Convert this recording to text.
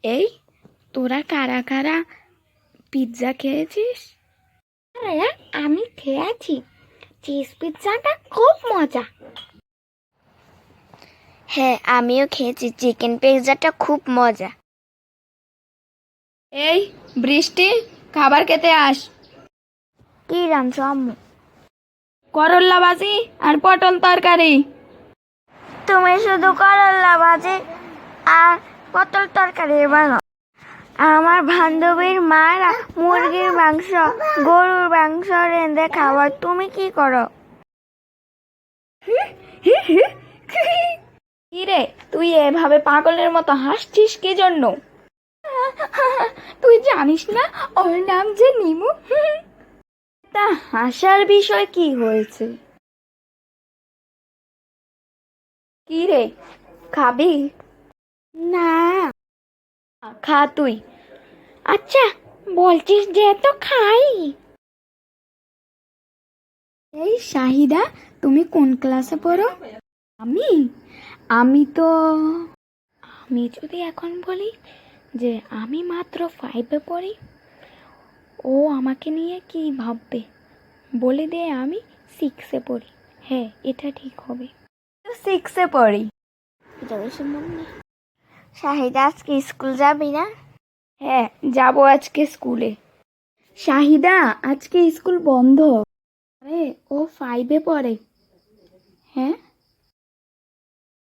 এই, তোরা কারা কারা পিৎজা খেয়েছিস? ভাইয়া, আমি খেয়েছি। চিজ পিৎজাটা খুব মজা। হ্যাঁ, আমিও খেয়েছি। চিকেন পিৎজাটা খুব মজা। এই বৃষ্টি, খাবার খেতে আস। কি রাঁধছো আম্মু? করল্লা ভাজি আর পটল তরকারি। তুমি শুধু করলা ভাজি আর পটল তরকারি বানাও। আমার বান্ধবীর মারা মুরগির মাংস, গরুর মাংস রেঁধে খাবার, তুমি কি করো? কি রে, তুই এভাবে পাগলের মতো হাসছিস কি জন্য? তুই জানিস না ওর নাম যে নিমু? তা হাসার বিষয় কি হয়েছে? কি রে, খাবি? না। খা তুই। আচ্ছা, বলছিস যে তো খাই। এই শাহিদা, তুমি কোন ক্লাসে পড়ো? আমি আমি তো আমি যদি এখন বলি যে আমি মাত্র 5-এ পড়ি, ও আমাকে নিয়ে কি ভাববে? বলে দে আমি 6-এ পড়ি। হ্যাঁ, এটা ঠিক হবে। 6-এ পড়ি। শাহিদা, আজকে স্কুল যাবি না? হ্যাঁ, যাব আজকে স্কুলে। শাহিদা, আজকে স্কুল বন্ধ। আরে ও 5-এ পড়ে। হ্যাঁ,